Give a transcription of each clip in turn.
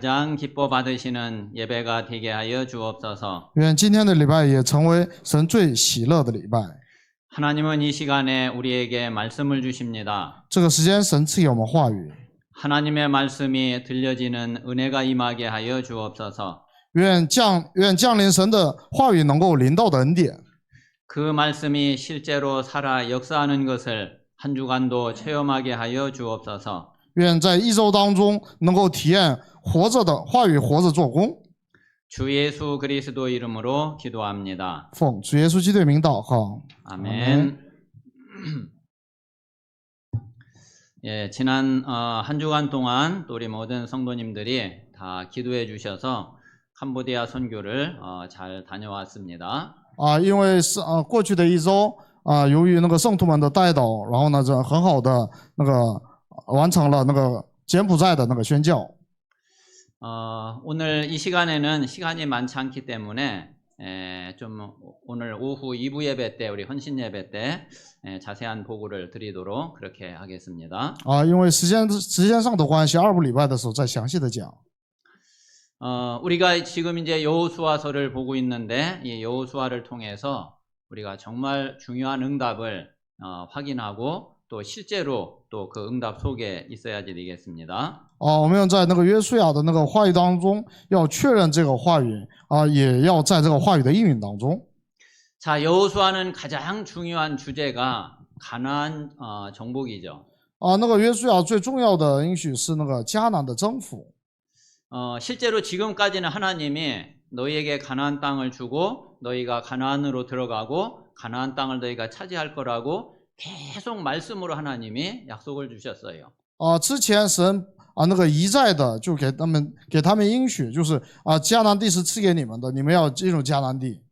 가장 기뻐 받으시는 예배가 되게 하여 주옵소서. 愿今天的礼拜也成为神最喜乐的礼拜。 하나님은 이 시간에 우리에게 말씀을 주십니다. 这个时间，神赐给我们话语， 하나님의 말씀이 들려지는 은혜가 임하게 하여 주옵소서. 愿降临神的话语能够临到的恩典。 그 말씀이 실제로 살아 역사하는 것을 한 주간도 체험하게 하여 주옵소서. 愿在一周当中能够体验活着的话语，活着做工。 주 예수 그리스도 이름으로 기도합니다. 奉主耶稣基督的名祷告。 아멘. 예, 지난 한 주간 동안 또 우리 모든 성도님들이 다 기도해 주셔서 캄보디아 선교를 잘 다녀왔습니다. 因为是过去的一周由于那个圣徒们的带导，然后呢，这很好的那个完成了那个柬埔寨的那个宣教。 오늘 이 시간에는 시간이 많지 않기 때문에 좀 오늘 오후 2부 예배 때 우리 헌신 예배 때 자세한 보고를 드리도록 그렇게 하겠습니다. 因为时间上的关系，2部礼拜的时候再详细的讲。 우리가 지금 이제 여호수아서를 보고 있는데 이 여호수아를 통해서 우리가 정말 중요한 응답을 확인하고 또 실제로 또 그 응답 속에 있어야지 되겠습니다. 我们要在那个约书亚的那个话语当中，要确认这个话语也要在这个话语的应允当中。 자, 여호수아는 가장 중요한 주제가 가나안 정복이죠. 那个约书亚最重要的应许是那个迦南的征服。 실제로 지금까지는 하나님이 너희에게 가나안 땅을 주고 너희가 가나안으로 들어가고 가나안 땅을 너희가 차지할 거라고 계속 말씀으로 하나님이 약속을 주셨어요. 之前神那个一再的就给他们应许，就是迦南地是赐给你们的，你们要进入迦南地。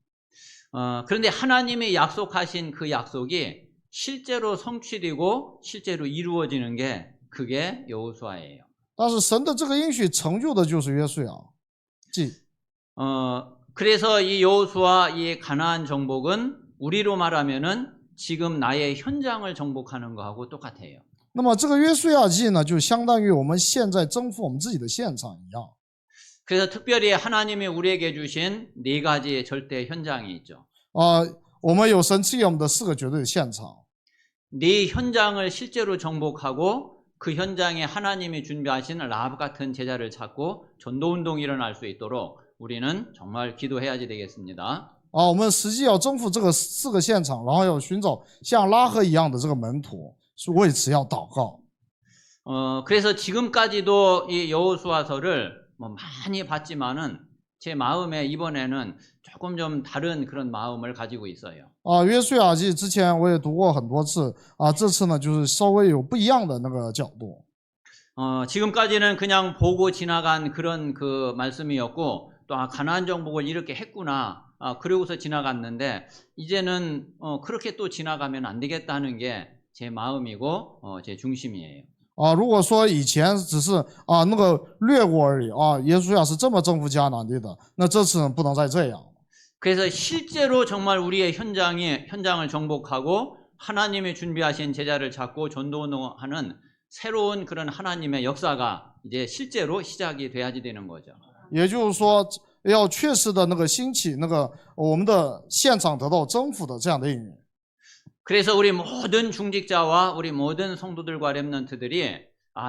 그런데 하나님이 약속하신 그 약속이 실제로 성취되고 실제로 이루어지는 게 그게 여호수아예요. 但是神的这个应许成就的就是约书亚记。 그래서 이 여호수아 이 가나안 정복은 우리로 말하면은 지금 나의 현장을 정복하는 거하고 똑같아요. 那么这个约书亚记呢，就相当于我们现在征服我们自己的现场一样。 그래서 특별히 하나님이 우리에게 주신 네 가지의 절대 현장이 있죠. 我们有神赐给我们的4个绝对的现场。 네 현장을 실제로 정복하고 그 현장에 하나님이 준비하신 라합 같은 제자를 찾고 전도운동이 일어날 수 있도록 우리는 정말 기도해야지 되겠습니다. 我们实际要征服这个4个现场，然后要寻找像拉合一样的这个门徒，为此要祷告。 그래서 지금까지도 이 여호수아서를 뭐 많이 봤지만은 제 마음에 이번에는 조금 좀 다른 그런 마음을 가지고 있어요. 约书亚记之前我也读过很多次，这次呢就是稍微有不一样的那个角度。 지금까지는 그냥 보고 지나간 그런 그 말씀이었고 또 가나안 정복을 이렇게 했구나. 그러고서 지나갔는데 이제는 그렇게 또 지나가면 안 되겠다는 게 제 마음이고 제 중심이에요. 如果说以前只是那个略过而已耶稣亚是这么征服迦南地的，那这次不能再这样。 그래서 실제로 정말 우리의 현장을 정복하고 하나님이 준비하신 제자를 찾고 전도운동하는 새로운 그런 하나님의 역사가 이제 실제로 시작이 돼야지 되는 거죠. 也就是说，要确实的那个兴起那个我们的现场得到征服的这样的应允。 그래서 우리 모든 중직자와 우리 모든 성도들과 렘넌트들이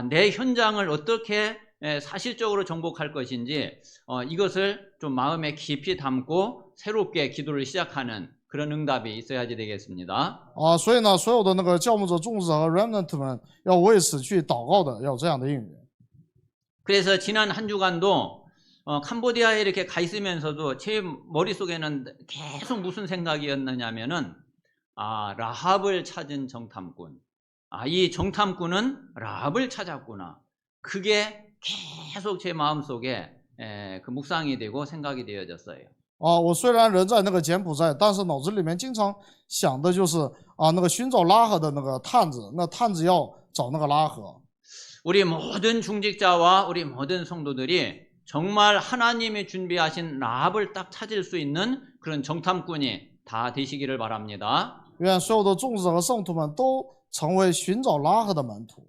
내 현장을 어떻게 사실적으로 정복할 것인지 이것을 좀 마음에 깊이 담고 새롭게 기도를 시작하는 그런 응답이 있어야지 되겠습니다. 所以呢，所有的那个教牧者、众者和 remnant 们要为此去祷告的，要这样的应允。 그래서 지난 한 주간도 캄보디아에 이렇게 가 있으면서도 제 머릿속에는 계속 무슨 생각이었느냐면은 라합을 찾은 정탐꾼. 이 정탐꾼은 라합을 찾았구나. 그게 계속 제 마음속에 그 묵상이 되고 생각이 되어졌어요. 我虽然人在那个柬埔寨，但是脑子里面经常想的就是那个寻找拉合的那个探子，那探子要找那个拉合。 우리 모든 중직자와 우리 모든 성도들이 정말 하나님이 준비하신 라합을 딱 찾을 수 있는 그런 정탐꾼이 다 되시기를 바랍니다. 愿所有的众子和圣徒们都成为寻找拉合的门徒。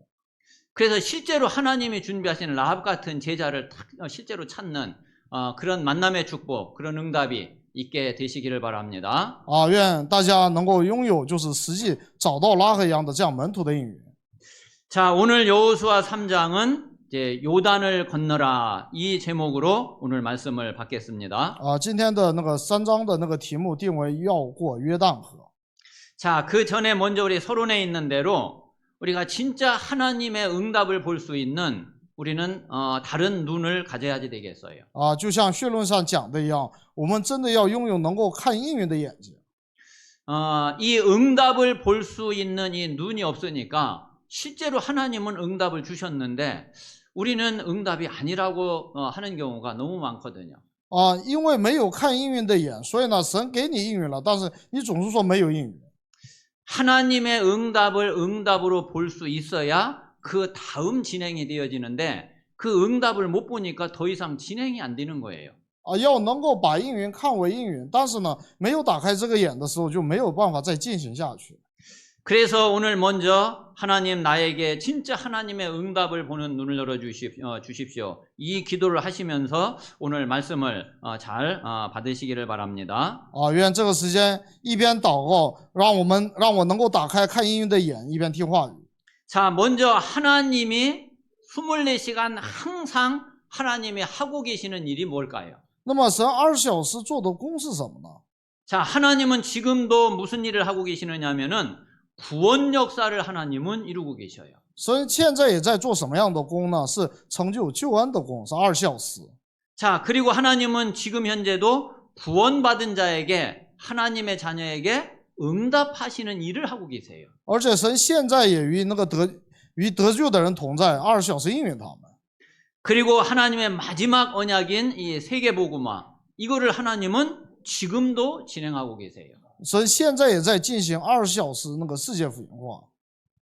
그래서 실제로 하나님이 준비하시는 라합 같은 제자를 실제로 찾는 그런 만남의 축복, 그런 응답이 있게 되시기를 바랍니다. 愿大家能够拥有就是实际找到拉合一样的这样门徒的应允。 자, 오늘 여호수아 3장은 이제 요단을 건너라 이 제목으로 오늘 말씀을 받겠습니다. 今天的那个3章的那个题目定为要过约旦河。 자, 그 전에 먼저 우리 서론에 있는 대로 우리가 진짜 하나님의 응답을 볼 수 있는 우리는 다른 눈을 가져야지 되겠어요. 就像序论上讲的一样，我们真的要拥有能够看应允的眼睛。 이 응답을 볼 수 있는 이 눈이 없으니까 실제로 하나님은 응답을 주셨는데 우리는 응답이 아니라고 하는 경우가 너무 많거든요. 因为没有看应允的眼，所以呢，神给你应允了，但是你总是说没有应允。 하나님의 응답을 응답으로 볼 수 있어야 그 다음 진행이 되어지는데 그 응답을 못 보니까 더 이상 진행이 안 되는 거예요. 要能够把应允看为应允，但是呢，没有打开这个眼的时候，就没有办法再进行下去。 그래서 오늘 먼저 하나님 나에게 진짜 하나님의 응답을 보는 눈을 열어주십시오. 이 기도를 하시면서 오늘 말씀을 잘 받으시기를 바랍니다. 愿这个时间一边祷告，让我能够打开看应允的眼，一边听话语。 자, 먼저 하나님이 24시간 항상 하나님이 하고 계시는 일이 뭘까요? 那么神20小时做的工是什么呢？ 자, 하나님은 지금도 무슨 일을 하고 계시느냐면은 구원 역사를 하나님은 이루고 계셔요. 神现在也在做什么样的工呢？是成就救恩的工，是20小时。 자, 그리고 하나님은 지금 현재도 구원받은 자에게 하나님의 자녀에게 응답하시는 일을 하고 계세요. 而且神现在也与得救的人同在，20小时应允他们。 그리고 하나님의 마지막 언약인 이 세계복음화 이거를 하나님은 지금도 진행하고 계세요. 神现在也在进行20小时那个世界福音化。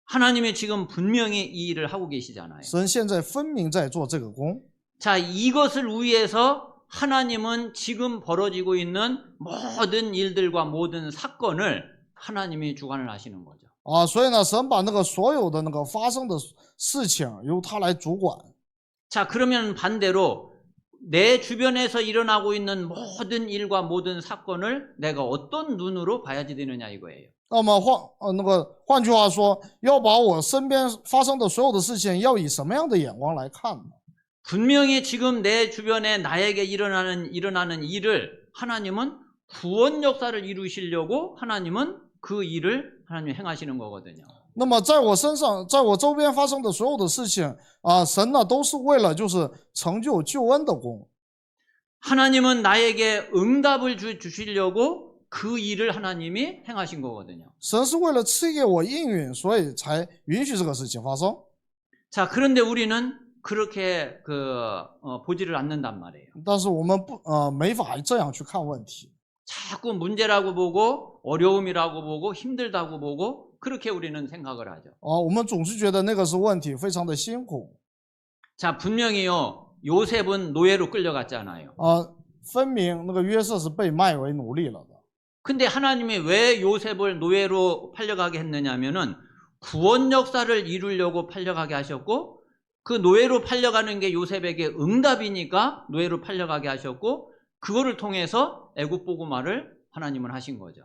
하나님이 지금 분명히 이 일을 하고 계시잖아요. 神现在分明在做这个工。 자, 이것을 위해서 하나님은 지금 벌어지고 있는 모든 일들과 모든 사건을 하나님이 주관을 하시는 거죠. 所以呢，神把那个所有的那个发生的事情由他来主管。 자, 그러면 반대로 내 주변에서 일어나고 있는 모든 일과 모든 사건을 내가 어떤 눈으로 봐야지 되느냐 이거예요. 那么换句话说，要把我身边发生的所有的事情，要以什么样的眼光来看呢？ 분명히 지금 내 주변에 나에게 일어나는 일을 하나님은 구원 역사를 이루시려고 하나님은 그 일을 하나님 행하시는 거거든요. 那么在我身上，在我周边发生的所有的事情神呢都是为了就是成就救恩的工。 하나님은 나에게 응답을 주시려고 그 일을 하나님이 행하신 거거든요. 神是为了赐给我应允，所以才允许这个事情发生。 자, 그런데 우리는 그렇게 보지를 않는단 말이에요. 但是我们没法这样去看问题。 자꾸 문제라고 보고 어려움이라고 보고 힘들다고 보고 그렇게 우리는 생각을 하죠. 我们总是觉得那个是问题，非常的辛苦。 자, 분명히요. 요셉은 노예로 끌려갔잖아요. 分明那个约瑟是被卖为奴隶了的。 근데 하나님이 왜 요셉을 노예로 팔려가게 했느냐면은 구원 역사를 이루려고 팔려가게 하셨고 그 노예로 팔려가는 게 요셉에게 응답이니까 노예로 팔려가게 하셨고 그거를 통해서 애굽 복음화를 하나님은 하신 거죠.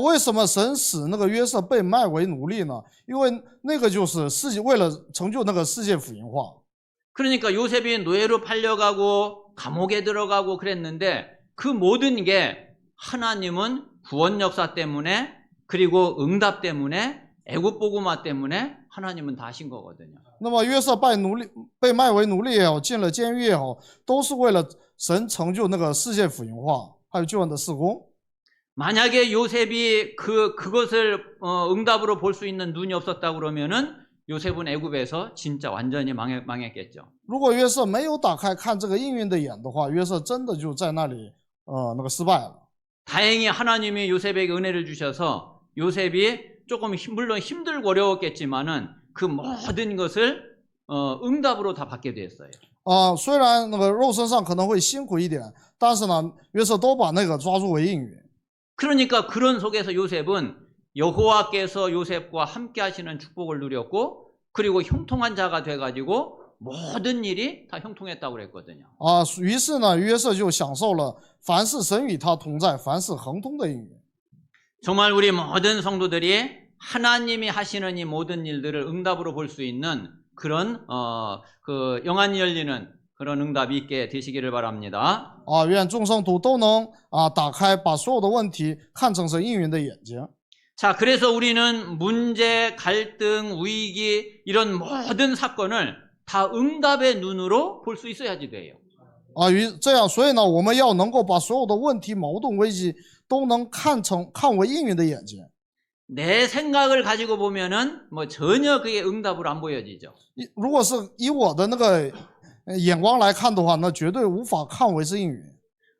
为什么神使那个约瑟被卖为奴隶呢？因为那个就是为了成就那个世界福音化。 그러니까 요셉이 노예로 팔려가고 감옥에 들어가고 그랬는데 그 모든 게 하나님은 구원 역사 때문에 그리고 응답 때문에 애굽 복음화 때문에 하나님은 다 하신 거거든요. 那么约瑟被卖为奴隶也好，进了监狱也好，都是为了神成就那个世界福音化，还有救恩的事工。 만약에 요셉이 그것을 응답으로 볼 수 있는 눈이 없었다 그러면은 요셉은 애굽에서 진짜 완전히 망했겠죠. 如果约瑟没有打开看这个应允的眼的话，约瑟真的就在那里那个失败了。 다행히 하나님이 요셉에게 은혜를 주셔서 요셉이 조금 물론 힘들고 어려웠겠지만은 그 모든 것을 응답으로 다 받게 됐어요. 虽然那个肉身上可能会辛苦一点，但是呢，约瑟都把那个抓住为应允。 그러니까 그런 속에서 요셉은 여호와께서 요셉과 함께 하시는 축복을 누렸고 그리고 형통한 자가 돼가지고 모든 일이 다 형통했다고 그랬거든요. 于是呢，约瑟就享受了凡事神与他同在，凡事亨通的应允。 정말 우리 모든 성도들이 하나님이 하시는 이 모든 일들을 응답으로 볼 수 있는 그런 그 영안이 열리는 그런 응답이 있게 되시기를 바랍니다. 愿众圣徒都能打开，把所有的问题看成是应允的眼睛。 자, 그래서 우리는 문제, 갈등, 위기 이런 모든 사건을 다 응답의 눈으로 볼 수 있어야지 돼요. 这样，所以呢，我们要能够把所有的问题、矛盾、危机都能看为应允的眼睛。 내 생각을 가지고 보면은 뭐 전혀 그게 응답으로 안 보여지죠. 如果是以我的那个眼光来看的话，那绝对无法看为是应允。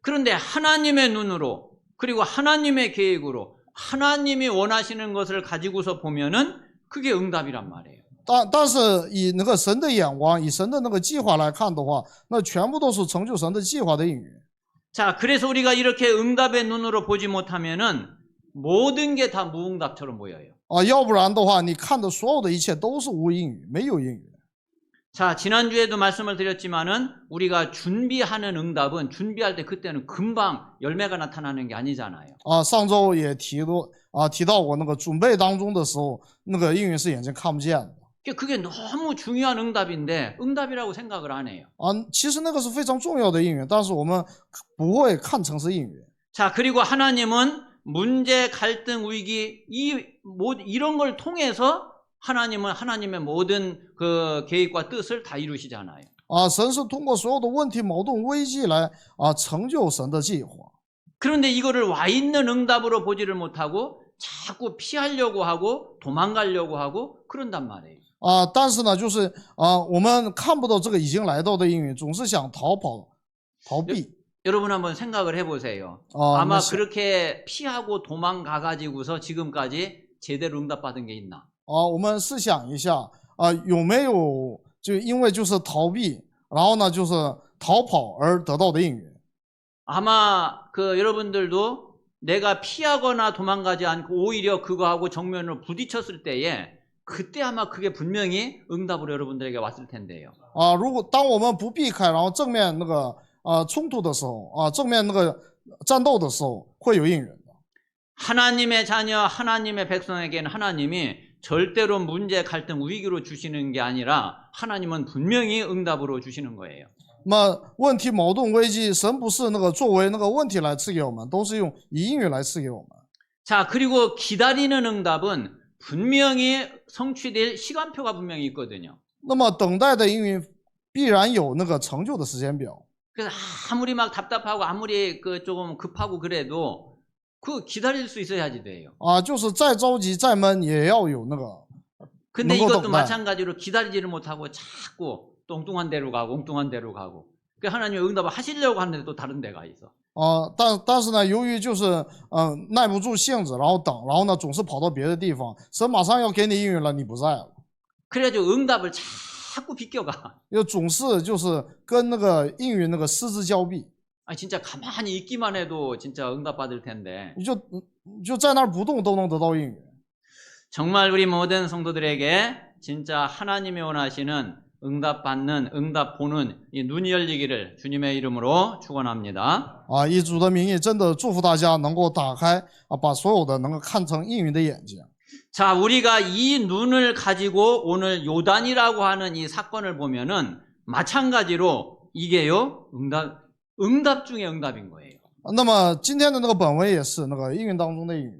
그런데 하나님의 눈으로 그리고 하나님의 계획으로 하나님이 원하시는 것을 가지고서 보면은 그게 응답이란 말이에요. 但是以那个神的眼光，以神的那个计划来看的话，那全部都是成就神的计划的应允。 자, 그래서 우리가 이렇게 응답의 눈으로 보지 못하면은 모든 게 다 무응답처럼 보여요. 要不然的话，你看的所有的一切都是无应允，没有应允。 자, 지난주에도 말씀을 드렸지만은 우리가 준비하는 응답은 준비할 때 그때는 금방 열매가 나타나는 게 아니잖아요. 上周也提到过那个准备当中的时候，那个应允是眼睛看不见的。 그게 너무 중요한 응답인데 응답이라고 생각을 안 해요. 其实那个是非常重要的应允，但是我们不会看成是应允。 자, 그리고 하나님은 문제, 갈등, 위기 이런 걸 통해서 하나님은 하나님의 모든 그 계획과 뜻을 다 이루시잖아요. 神是通过所有的问题、矛盾、危机来成就神的计划。 그런데 이거를 와 있는 응답으로 보지를 못하고 자꾸 피하려고 하고 도망가려고 하고 그런단 말이에요. 但是呢，就是我们看不到这个已经来到的应允，总是想逃避。 여러분 한번 생각을 해보세요. 아마 그렇게 피하고 도망가가지고서 지금까지 제대로 응답받은 게 있나? 我们试想一下有没有就因为就是逃避，然后呢就是逃跑而得到的应允？ 아마 그 여러분들도 내가 피하거나 도망가지 않고 오히려 그거하고 정면으로 부딪혔을 때에 그때 아마 그게 분명히 응답으로 여러분들에게 왔을 텐데요. 如果当我们不避开，然后正面那个冲突的时候正面那个战斗的时候，会有应允的。 하나님의 자녀, 하나님의 백성에게는 하나님이 절대로 문제, 갈등, 위기로 주시는 게 아니라 하나님은 분명히 응답으로 주시는 거예요. 那么问题、矛盾、危机，神不是那个作为那个问题来赐给我们，都是用以应允来赐给我们。 자, 그리고 기다리는 응답은 분명히 성취될 시간표가 분명히 있거든요. 那么等待的应允必然有那个成就的时间表。 그래서 아무리 막 답답하고 아무리 그 조금 급하고 그래도 그 기다릴 수 있어야지 돼요. 就是再着急再闷也要有那个 근데 能够 이것도 等待。 마찬가지로 기다리지를 못하고 자꾸 엉뚱한 데로 가고 엉뚱한 데로 가고. 그 하나님의 응답을 하시려고 하는데 또 다른 데가 있어. 但是呢，由于就是耐不住性子，然后等，然后呢总是跑到别的地方，神马上要给你应允了，你不在了， 그래가지고 응답을 자꾸 비껴가. 又总是就是跟那个应允那个失之交臂， 아 진짜 가만히 있기만 해도 진짜 응답 받을 텐데. 你就在那儿不动都能得到应允。 정말 우리 모든 성도들에게 진짜 하나님이 원하시는 응답 받는, 응답 보는 이 눈이 열리기를 주님의 이름으로 축원합니다. 以主的名义，真的祝福大家能够打开把所有的能够看成应允的眼睛。 자, 우리가 이 눈을 가지고 오늘 요단이라고 하는 이 사건을 보면은 마찬가지로 이게요, 응답 중에 응답인 거예요. 那么今天的那个本文也是那个应允当中的应允。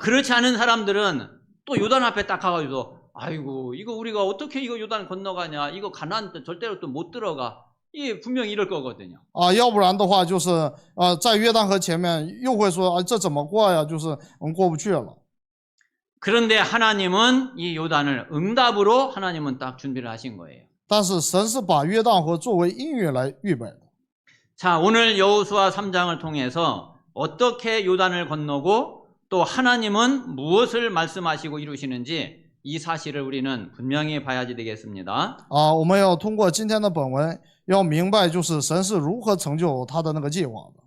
그렇지 않은 사람들은 또 요단 앞에 딱 가가지고 아이고 이거 우리가 어떻게 이거 요단 건너가냐, 이거 가나안 절대로 또 못 들어가, 이게 분명히 이럴 거거든요. 要不然的话就是在约旦河前面又会说这怎么过呀，就是过不去了。 그런데 하나님은 이 요단을 응답으로 하나님은 딱 준비를 하신 거예요. 但是神是把约旦河作为应允来预备的。 자, 오늘 여호수아 3장을 통해서 어떻게 요단을 건너고 또 하나님은 무엇을 말씀하시고 이루시는지 이 사실을 우리는 분명히 봐야지 되겠습니다. 我们要通过今天的本文要明白就是神是如何成就他的那个计划的。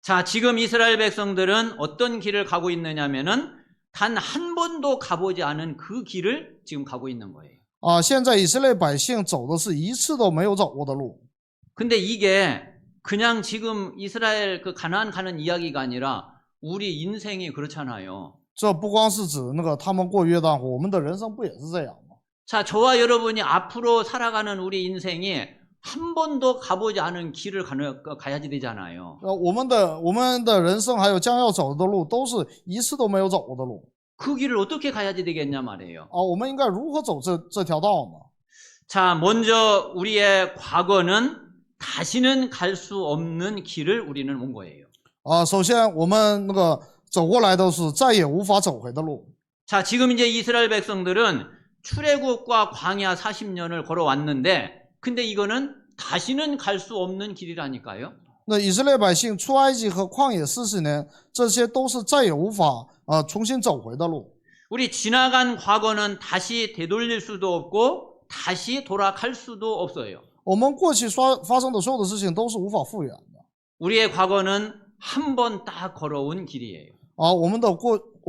자, 지금 이스라엘 백성들은 어떤 길을 가고 있느냐면은 단 한 번도 가보지 않은 그 길을 지금 가고 있는 거예요. 现在以色列百姓走的是一次都没有走过的路。 근데 이게 그냥 지금 이스라엘 그 가나안 가는 이야기가 아니라 우리 인생이 그렇잖아요. 这不光是指那个他们过约旦河，我们的人生不也是这样吗？ 자, 저와 여러분이 앞으로 살아가는 우리 인생이 한 번도 가보지 않은 길을 가야지 되잖아요. 我们的人生还有将要走的路，都是一次都没有走过的路。 그 길을 어떻게 가야지 되겠냐 말이에요. 我们应该如何走这条道呢？ 자, 먼저 우리의 과거는 다시는 갈 수 없는 길을 우리는 온 거예요. 首先我们那个走过来都是再也无法走回的路。 자, 지금 이제 이스라엘 백성들은 출애굽과 광야 40년을 걸어왔는데, 근데 이거는 다시는 갈 수 없는 길이라니까요. 那以色列百姓出埃及和旷野40年，这些都是再也无法重新走回的路。 우리 지나간 과거는 다시 되돌릴 수도 없고 다시 돌아갈 수도 없어요. 我们过去发生的所有的事情都是无法复原的。 우리의 과거는 한 번 딱 걸어온 길이에요. 我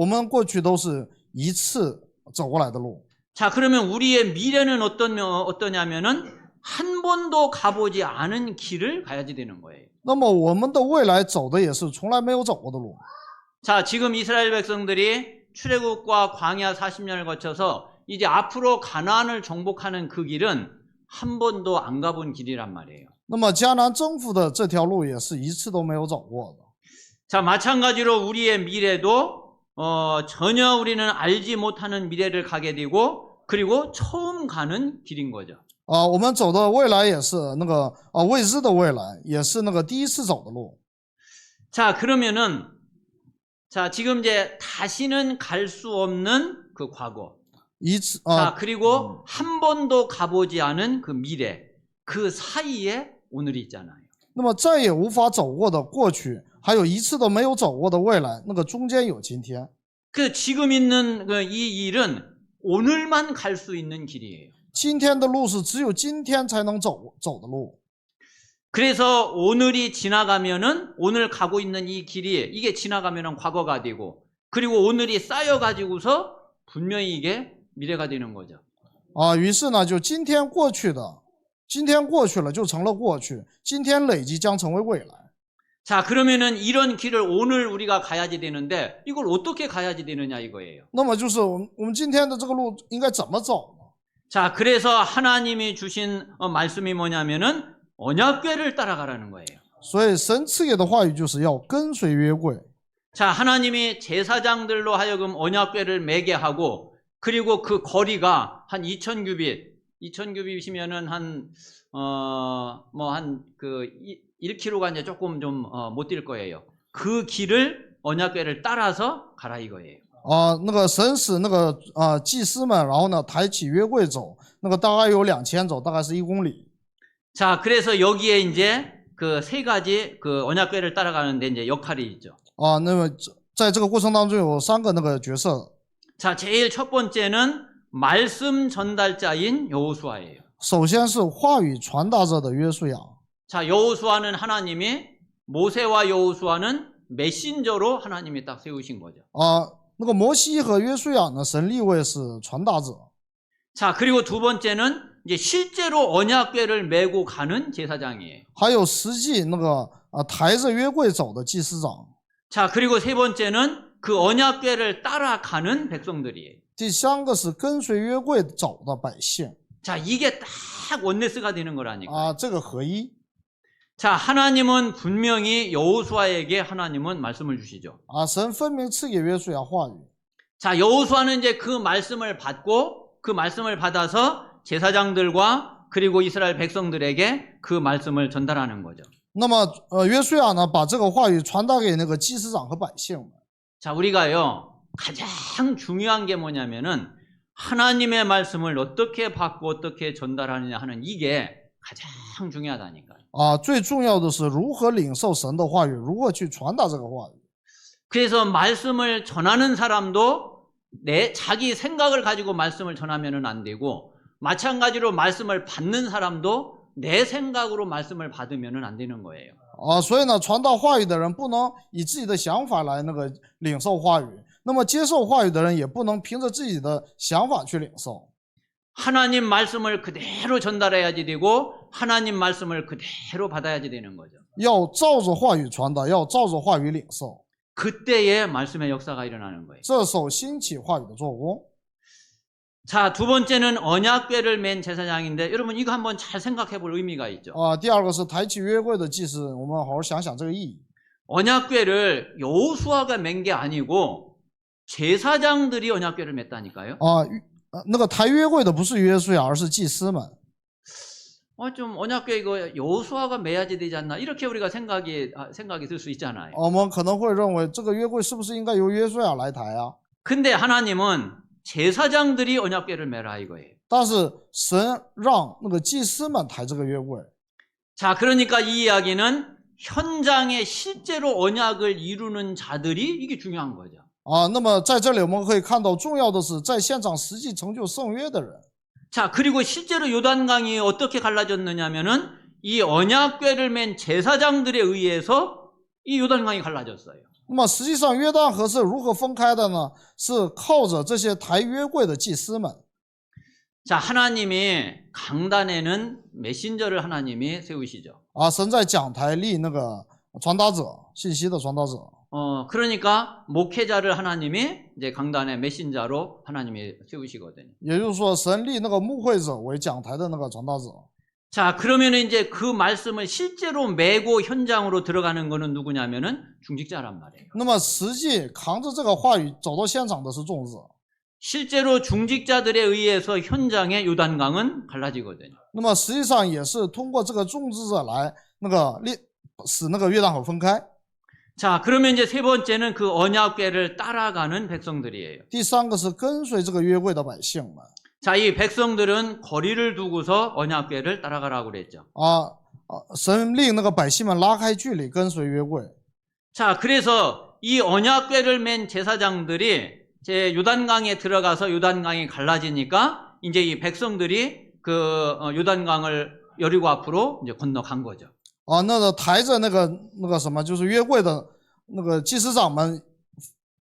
们过去都是一次走过来的路。 자, 그러면 우리의 미래는 어떠냐면은 한 번도 가보지 않은 길을 가야지 되는 거예요. 那么我们的未来走的也是从来没有走过的路。 자, 지금 이스라엘 백성들이 출애굽과 광야 40년을 거쳐서 이제 앞으로 가나안을 정복하는 그 길은 한 번도 안 가본 길이란 말이에요. 那么迦南征服的这条路也是一次都没有走过的。 자, 마찬가지로 우리의 미래도 전혀 우리는 알지 못하는 미래를 가게 되고 그리고 처음 가는 길인 거죠. 我们走的未来也是那个未知的未来，也是那个第一次走的路。 자, 그러면은 자, 지금 이제 다시는 갈 수 없는 그 과거. 一次 자, 그리고 한 번도 가보지 않은 그 미래. 그 사이에 오늘이 있잖아요. 那么再也无法走过的过去，还有一次都没有走过的未来，那个中间有今天。 그 지금 있는 이 일은 오늘만 갈 수 있는 길이에요. 今天的路是只有今天才能走的路。 그래서 오늘이 지나가면은 오늘 가고 있는 이 길이 이게 지나가면은 과거가 되고 그리고 오늘이 쌓여가지고서 분명히 이게 미래가 되는 거죠. 于是呢，就今天过去的，今天过去了就成了过去，今天累积将成为未来。 자, 그러면은 이런 길을 오늘 우리가 가야지 되는데 이걸 어떻게 가야지 되느냐 이거예요. 那么就是我们今天的这个路应该怎么走呢？ 자, 그래서 하나님이 주신 말씀이 뭐냐면은 언약궤를 따라가라는 거예요. 所以神赐给的话语就是要跟随约柜。 자, 하나님이 제사장들로 하여금 언약궤를 매게 하고 그리고 그 거리가 한 2000규빗이면은 한 1km가 이제 조금 좀 못 뛸 거예요. 그 길을 언약궤를 따라서 가라 이거예요. 那个神使那个祭司们，然后呢抬起约柜走，那个大概有2000走，大概是1公里。 자, 그래서 여기에 이제 그 세 가지 그 언약궤를 따라가는데 이제 역할이 있죠. 那么在这个过程当中有3个那个角色。 자, 제일 첫 번째는 말씀 전달자인 여호수아예요. 首先是话语传达者的约书亚。 자, 여호수아는 하나님이 모세와 여호수아는 메신저로 하나님이 딱 세우신 거죠. 那个摩西和约书亚呢，神立位是传达者。 자, 그리고 두 번째는 이제 실제로 언약궤를 메고 가는 제사장이에요. 还有实际那个抬着约柜走的祭司长。 자, 그리고 세 번째는 그 언약궤를 따라가는 백성들이에요. 第3个是跟随约柜走的百姓。 자, 이게 딱 원네스가 되는 거라니까. 这个合一。 자, 하나님은 분명히 여호수아에게 하나님은 말씀을 주시죠. 神分明赐给约书亚话语。 자, 여호수아는 이제 그 말씀을 받고 그 말씀을 받아서 제사장들과 그리고 이스라엘 백성들에게 그 말씀을 전달하는 거죠. 那么约书亚呢，把这个话语传达给那个祭司长和百姓们。 자, 우리가요 가장 중요한 게 뭐냐면은 하나님의 말씀을 어떻게 받고 어떻게 전달하느냐 하는 이게 가장 중요하다니까요. 最重要的是如何领受神的话语，如何去传达这个话语。 그래서 말씀을 전하는 사람도 자기 생각을 가지고 말씀을 전하면은 안 되고 마찬가지로 말씀을 받는 사람도 내 생각으로 말씀을 받으면은 안 되는 거예요. 所以呢，传达话语的人不能以自己的想法来那个领受话语，那么接受话语的人也不能凭着自己的想法去领受， 하나님 말씀을 그대로 전달해야지 되고 하나님 말씀을 그대로 받아야지 되는 거죠. 要照着话语传达，要照着话语领受， 그때에 말씀의 역사가 일어나는 거예요. 这时候兴起话语的做工。 자, 두 번째는 언약궤를 맨 제사장인데 여러분 이거 한번 잘 생각해 볼 의미가 있죠. 第二个是抬起约柜的祭司，我们好好想想这个意义。 언약궤를 여호수아가 맨 게 아니고 제사장들이 언약궤를 맸다니까요. 那个抬约柜的不是约书亚，而是祭司们。 좀 언약궤 이거 여호수아가 매야지 되지 않나 이렇게 우리가 생각이 들 수 있잖아요. 我们可能会认为这个约柜是不是应该由约书亚来抬啊？ 근데 하나님은 제사장들이 언약궤를 매라 이거예요. 但是神让那个祭司们抬这个约柜。 자, 그러니까 이 이야기는 현장에 실제로 언약을 이루는 자들이 이게 중요한 거죠. 那么在这里我们可以看到，重要的是在现场实际成就圣约的人。 자, 그리고 실제로 요단강이 어떻게 갈라졌느냐면은 이 언약궤를 맨 제사장들에 의해서 이 요단강이 갈라졌어요. 那么实际上约旦河是如何分开的呢？是靠着这些抬约柜的祭司们。 자, 하나님이 강단에는 메신저를 하나님이 세우시죠. 神在讲台立那个传达者，信息的传达者。 그러니까 목회자를 하나님이 이제 강단의 메신저로 하나님이 세우시거든요. 也就是说，神立那个牧会者为讲台的那个传达者。 자, 그러면 이제 그 말씀을 실제로 메고 현장으로 들어가는 거는 누구냐면은 중직자란 말이에요. 那么实际扛着这个话语走到现场的是众子。 실제로 중직자들에 의해서 현장의 요단강은 갈라지거든요. 那么实际上也是通过这个众子者来使那个约旦河分开。 자, 그러면 이제 세 번째는 그 언약궤를 따라가는 백성들이에요. 第三个是跟随这个约柜的百姓们。 자, 이 백성들은 거리를 두고서 언약궤를 따라가라고 그랬죠. 神令那个百姓们拉开距离跟随约柜。 자, 그래서 이 언약궤를 맨 제사장들이 제 요단강에 들어가서 요단강이 갈라지니까 이제 이 백성들이 그 요단강을 여리고 앞으로 이제 건너간 거죠. 那个抬着那个什么，就是约柜的那个祭司长们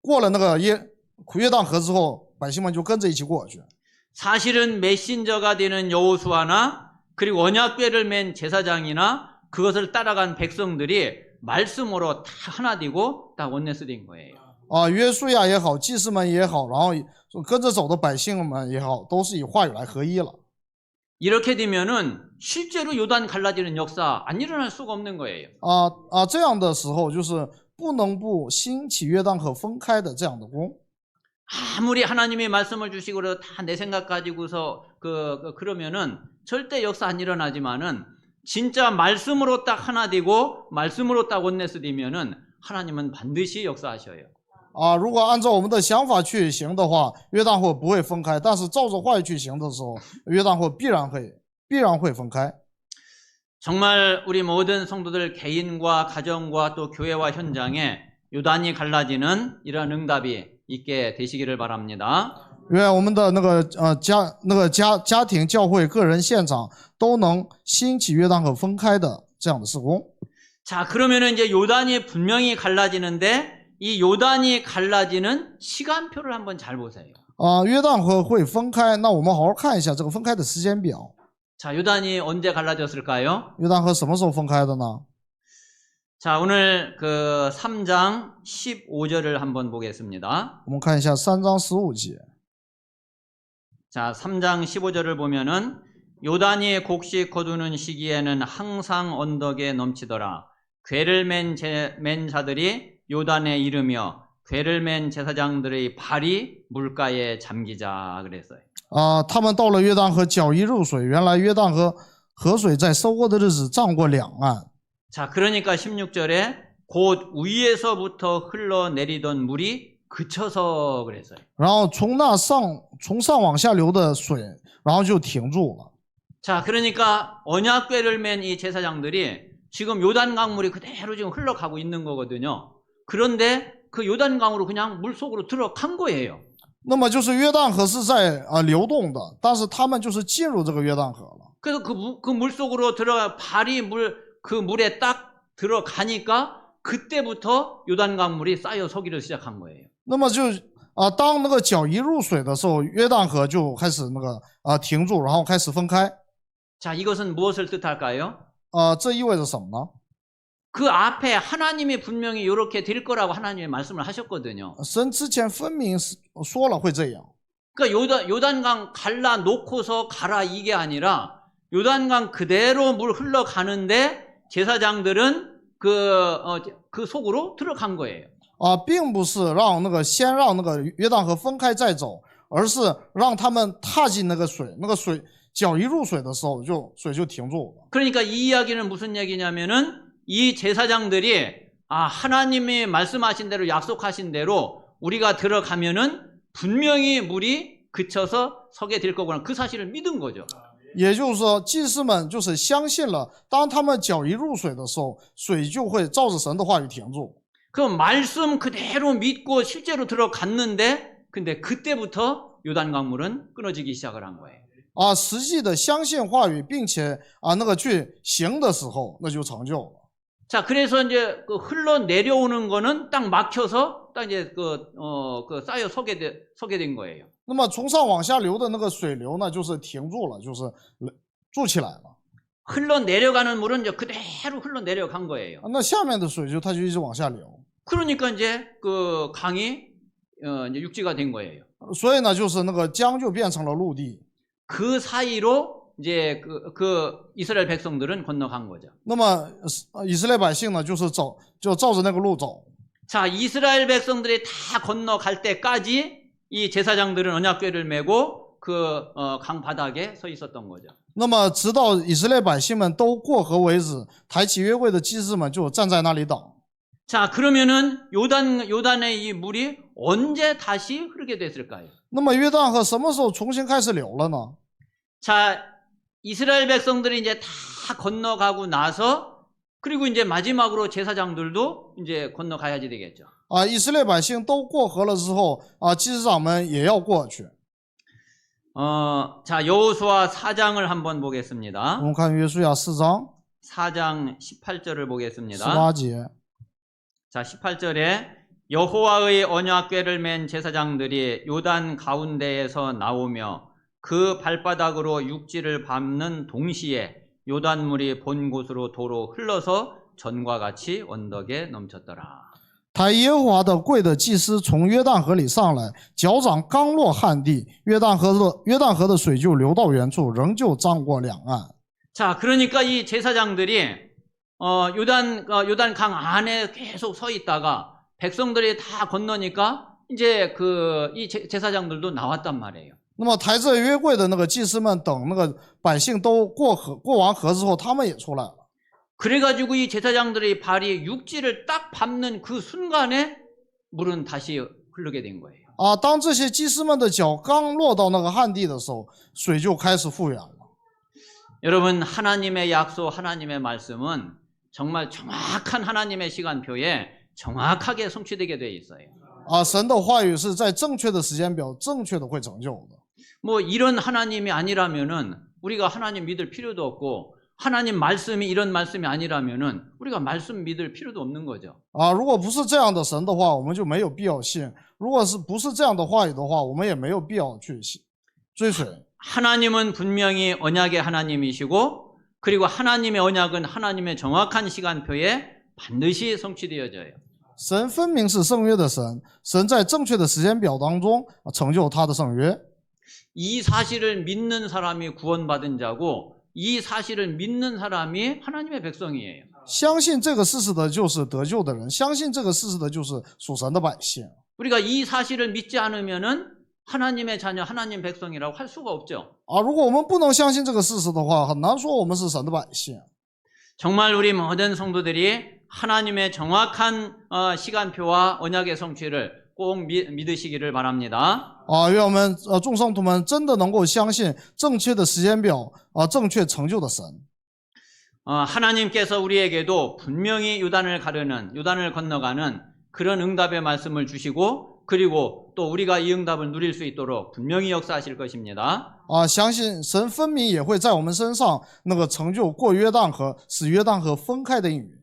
过了那个约旦河之后，百姓们就跟着一起过去。 사실은 메신저가 되는 여호수아나 그리고 언약궤를 맨 제사장이나 그것을 따라간 백성들이 말씀으로 다 하나 되고 다 원내스 된 거예요. 约书亚也好，祭司们也好，然后跟着走的百姓们也好，都是以话语来合一了。 이렇게 되면은 실제로 요단 갈라지는 역사 안 일어날 수가 없는 거예요. 这样的时候就是不能不兴起约旦河分开的这样的功。 아무리 하나님이 말씀을 주시고 다 내 생각 가지고서 그러면은 절대 역사 안 일어나지만은 진짜 말씀으로 딱 하나 되고 말씀으로 딱 원내스 되면은 하나님은 반드시 역사하셔요. 如果按照我们的想法去行的话，约旦河不会分开；但是照着话语去行的时候，约旦河必然会分开。 정말 우리 모든 성도들 개인과 가정과 또 교회와 현장에 요단이 갈라지는 이런 응답이 있게 되시기를 바랍니다. 愿我们的家庭、教会、个人、现场都能兴起约旦河分开的这样的事工。 자, 그러면은 이제 요단이 분명히 갈라지는데 이 요단이 갈라지는 시간표를 한번 잘 보세요. 约旦河会分开，那我们好好看一下这个分开的时间表。 자, 요단이 언제 갈라졌을까요? 约旦河什么时候分开的呢？ 자, 오늘 그 3장 15절을 한번 보겠습니다. 我们看一下3章15节。 자, 3장 15절을 보면은 요단이 곡식 거두는 시기에는 항상 언덕에 넘치더라. 궤를 맨 자들이 요단에 이르며 궤를 맨 제사장들의 발이 물가에 잠기자 그랬어요. 他们到了约旦河，脚一入水，原来约旦河河水在收获的日子涨过两岸。 자, 그러니까 16절에 곧 위에서부터 흘러내리던 물이 그쳐서 그랬어요. 然后从上往下流的水，然后就停住了。 자, 그러니까 언약궤를 맨 이 제사장들이 지금 요단 강물이 그대로 지금 흘러가고 있는 거거든요. 그런데 그 요단 강으로 그냥 물 속으로 들어간 거예요. 那么就是约旦河是在流动的，但是他们就是进入这个约旦河了。 그래서 그 물 속으로 들어가 발이 그 물에 딱 들어가니까 그때부터 요단 강물이 쌓여 서기를 시작한 거예요. 那么就当那个脚一入水的时候，约旦河就开始那个停住，然后开始分开。 자, 이것은 무엇을 뜻할까요? 这意味着什么呢？ 그 앞에 하나님이 분명히 이렇게 될 거라고 하나님이 말씀을 하셨거든요. 神之前分明说了会这样。 그러니까 요단강 갈라 놓고서 가라 이게 아니라 요단강 그대로 물 흘러가는데 제사장들은 그 속으로 들어간 거예요. 并不是让那个先让那个约旦河分开再走，而是让他们踏进那个水，那个水脚一入水的时候，水就停住了。 그러니까 이 이야기는 무슨 얘기냐면은 이 제사장들이 하나님이 말씀하신 대로 약속하신 대로 우리가 들어가면은 분명히 물이 그쳐서 서게 될 거구나 그 사실을 믿은 거죠. 也就是说，祭司们就是相信了，当他们脚一入水的时候，水就会照着神的话语停住。 그 말씀 그대로 믿고 실제로 들어갔는데 근데 그때부터 요단 강물은 끊어지기 시작을 한 거예요. 实际的相信话语，并且那个去行的时候，那就成就了。 자, 그래서 이제 그 흘러 내려오는 거는 딱 막혀서 딱 이제 쌓여 서게 된 거예요. 那么从上往下流的那个水流呢，就是停住了，就是住起来了。 흘러 내려가는 물은 이제 그대로 흘러 내려간 거예요. 那下面的水它就一直往下流。 그러니까 이제 그 강이 이제 육지가 된 거예요. 所以呢，就是那个江就变成了陆地。 그 사이로 이제 그 이스라엘 백성들은 건너간 거죠. 那么以色列百姓呢，就照着那个路走。 자, 이스라엘 백성들이 다 건너갈 때까지 이 제사장들은 언약궤를 메고 그 강 바닥에 서 있었던 거죠. 那么直到以色列百姓们都过河为止，抬起约柜的祭司们就站在那里等。 자, 그러면은 요단의 이 물이 언제 다시 흐르게 됐을까요? 那么约旦河什么时候重新开始流了呢？ 자, 이스라엘 백성들이 이제 다 건너가고 나서 그리고 이제 마지막으로 제사장들도 이제 건너가야지 되겠죠. 以色列百姓都过河了之后，祭司长们也要过去。 자, 여호수아 4장을 한번 보겠습니다. 我们看约书亚4章 4장 18절을 보겠습니다. 18节。 자, 18절에 여호와의 언약궤를 맨 제사장들이 요단 가운데에서 나오며 그 발바닥으로 육지를 밟는 동시에 요단물이 본 곳으로 도로 흘러서 전과 같이 언덕에 넘쳤더라. 抬耶和华的柜的祭司从约旦河里上来，脚掌刚落旱地，约旦河的水就流到原处，仍旧涨过两岸。 자, 그러니까 이 제사장들이 요단 강 안에 계속 서 있다가 백성들이 다 건너니까 이제 이 제사장들도 나왔단 말이에요. 那么抬着约柜的那个祭司们等那个百姓都过完河之后，他们也出来了。 그래가지고 이 제사장들의 발이 육지를 딱 밟는 그 순간에 물은 다시 흐르게 된 거예요. 当这些祭司们的脚刚落到那个旱地的时候，水就开始复原了。 여러분, 하나님의 약속, 하나님의 말씀은 정말 정확한 하나님의 시간표에 정확하게 성취되게 돼 있어요. 神的话语是在正确的时间表，正确的会成就的。 뭐 이런 하나님이 아니라면은 우리가 하나님 믿을 필요도 없고 하나님 말씀이 이런 말씀이 아니라면은 우리가 말씀 믿을 필요도 없는 거죠. 如果不是这样的神的话，我们就没有必要信；如果不是这样的话语的话，我们也没有必要去追随。 하나님은 분명히 언약의 하나님이시고 그리고 하나님의 언약은 하나님의 정확한 시간표에 반드시 성취되어져요. 神分明是圣约的神，神在正确的时间表当中成就他的圣约。 이 사실을 믿는 사람이 구원받은 자고 이 사실을 믿는 사람이 하나님의 백성이에요. 相信这个事实的就是得救的人，相信这个事实的就是属神的百姓。 우리가 이 사실을 믿지 않으면은 하나님의 자녀, 하나님 백성이라고 할 수가 없죠. 如果我们不能相信这个事实的话，很难说我们是神的百姓。 정말 우리 모든 성도들이 하나님의 정확한 시간표와 언약의 성취를 꼭 믿으시기를 바랍니다. 愿我们众圣徒们真的能够相信正确的时间表，正确成就的神。 하나님께서 우리에게도 분명히 요단을 건너가는 그런 응답의 말씀을 주시고 그리고 또 우리가 이 응답을 누릴 수 있도록 분명히 역사하실 것입니다. 相信神分明也会在我们身上那个成就过约旦河，使约旦河分开的应许。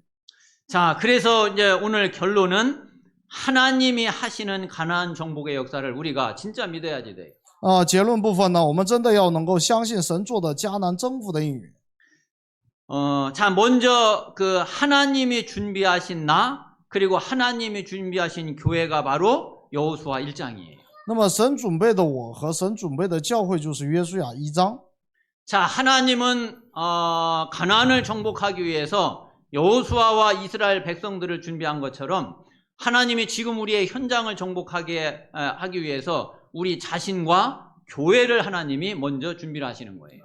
자, 그래서 이제 오늘 결론은 하나님이 하시는 가나안 정복의 역사를 우리가 진짜 믿어야지 돼요. 结论部分呢，我们真的要能够相信神做的迦南征服的应许。 자, 먼저 그 하나님이 준비하신 나, 그리고 하나님이 준비하신 교회가 바로 여호수아 1장이에요. 那么神准备的我和神准备的教会就是约书亚1章。 자, 하나님은 가나안을 정복하기 위해서 여호수아와 이스라엘 백성들을 준비한 것처럼 하나님이 지금 우리의 현장을 정복하게 하기 위해서 우리 자신과 교회를 하나님이 먼저 준비를 하시는 거예요.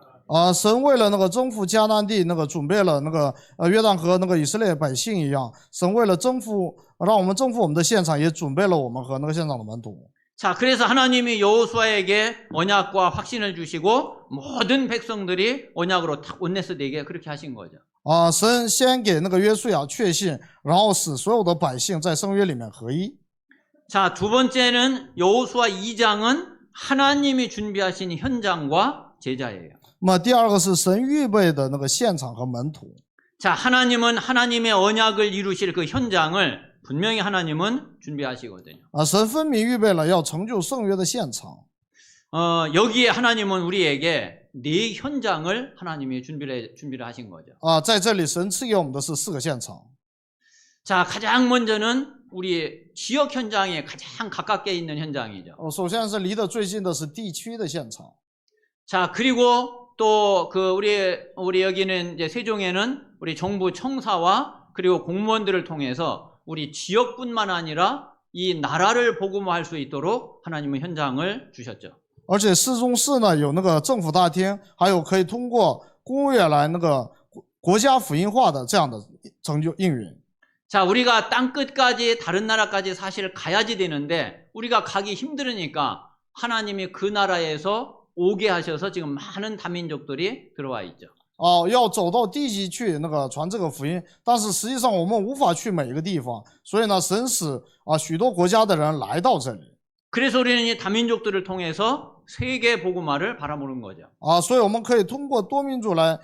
神为了那个征服迦南地，那个准备了那个约旦河那个以色列百姓一样，神为了征服，让我们征服我们的现场，也准备了我们和那个现场的门徒。 자, 그래서 하나님이 여호수아에게 언약과 확신을 주시고 모든 백성들이 언약으로 탁 온네스 되게 그렇게 하신 거죠. 神先给那个约书亚确信，然后使所有的百姓在圣约里面合一。 자, 두 번째는 여호수아 2장은 하나님이 준비하신 현장과 제자예요. 那么第二个是神预备的那个现场和门徒。 자, 하나님은 하나님의 언약을 이루실 그 현장을 분명히 하나님은 준비하시거든요. 神分明预备了要成就圣约的现场。 여기에 하나님은 우리에게 네 현장을 하나님이 준비를 하신 거죠. 在这里神赐给我们的是4个现场。 자, 가장 먼저는 우리 지역 현장에 가장 가깝게 있는 현장이죠. 首先是离得最近的是地区的现场。 자, 그리고 또 그 우리 여기는 이제 세종에는 우리 정부 청사와 그리고 공무원들을 통해서 우리 지역뿐만 아니라 이 나라를 복음화할 수 있도록 하나님은 현장을 주셨죠. 而且市中市呢有那个政府大厅，还有可以通过公务员来那个国家福音化的这样的成就应允。 자, 우리가 땅 끝까지 다른 나라까지 사실 가야지 되는데 우리가 가기 힘들으니까 하나님이 그 나라에서 오게 하셔서 지금 많은 다민족들이 들어와 있죠. 要走到地级去那个传这个福音，但是实际上我们无法去每一个地方，所以呢，神使许多国家的人来到这里。 그래서 우리는 이 다민족들을 통해서 세계 복음화를 바라보는 거죠. 所以我们可以通过多民族来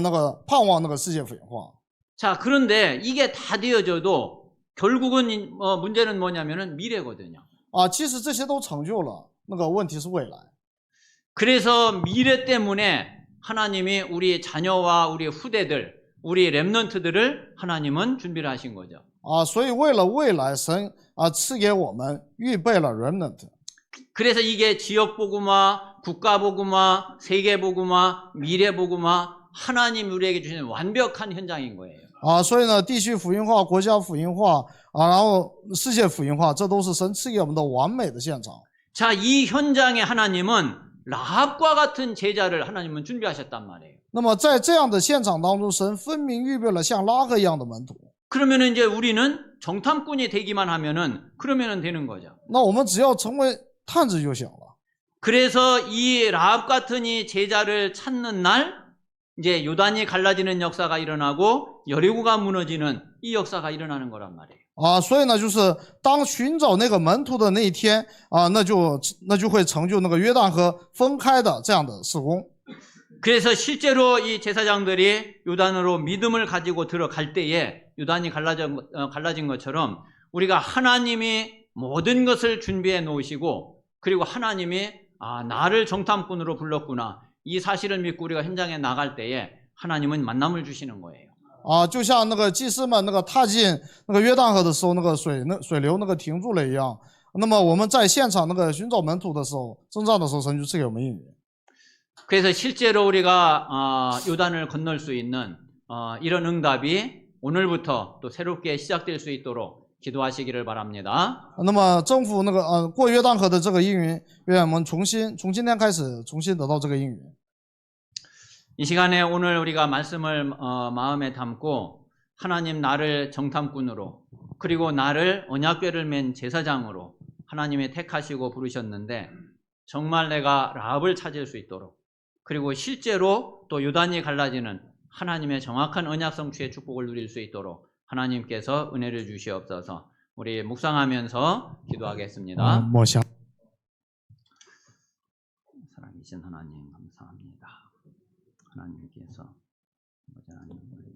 那个盼望那个世界福音化。 자, 그런데 이게 다 되어져도 결국은 문제는 뭐냐면은 미래거든요. 即使这些都成就了，那个问题是未来。 그래서 미래 때문에 하나님이 우리 자녀와 우리 후대들, 우리 렘넌트들을 하나님은 준비를 하신 거죠. 所以为了未来，神赐给我们预备了 remnant。 그래서 이게 지역 복음화, 국가 복음화, 세계 복음화, 미래 복음화, 하나님 우리에게 주시는 완벽한 현장인 거예요. 所以呢，地区福音化、国家福音化然后世界福音化，这都是神赐给我们的完美的现场。 자, 이 현장에 하나님은 라합과 같은 제자를 하나님은 준비하셨단 말이에요. 那么在这样的现场当中，神分明预备了像拉合一样的门徒。 그러면은 이제 우리는 정탐꾼이 되기만 하면은 그러면은 되는 거죠. 那我们只要成为探子就行了。 그래서 이 라합 같은 이 제자를 찾는 날 이제 요단이 갈라지는 역사가 일어나고 여리고가 무너지는 이 역사가 일어나는 거란 말이에요. 所以呢，就是当寻找那个门徒的那一天那就会成就那个约旦河分开的这样的事工。 그래서 실제로 이 제사장들이 요단으로 믿음을 가지고 들어갈 때에 요단이 갈라진 것처럼 우리가 하나님이 모든 것을 준비해 놓으시고 그리고 하나님이 나를 정탐꾼으로 불렀구나 이 사실을 믿고 우리가 현장에 나갈 때에 하나님은 만남을 주시는 거예요. 就像那个祭司们那个踏进那个约旦河的时候，那个水流那个停住了一样。那么我们在现场那个寻找门徒的时候，征战的时候，神就赐给我们应允。 그래서 실제로 우리가 요단을 건널 수 있는 이런 응답이 오늘부터 또 새롭게 시작될 수 있도록 기도하시기를 바랍니다. 那么征服那个过约旦河的这个应允，愿我们从今天开始重新得到这个应允。 이 시간에 오늘 우리가 말씀을 마음에 담고 하나님 나를 정탐꾼으로 그리고 나를 언약궤를 맨 제사장으로 하나님이 택하시고 부르셨는데 정말 내가 라합을 찾을 수 있도록 그리고 실제로 또 요단이 갈라지는 하나님의 정확한 언약 성취의 축복을 누릴 수 있도록 하나님께서 은혜를 주시옵소서. 우리 묵상하면서 기도하겠습니다. 살아계신 하나님 감사합니다. 하나님께서 아버지 하나님 우리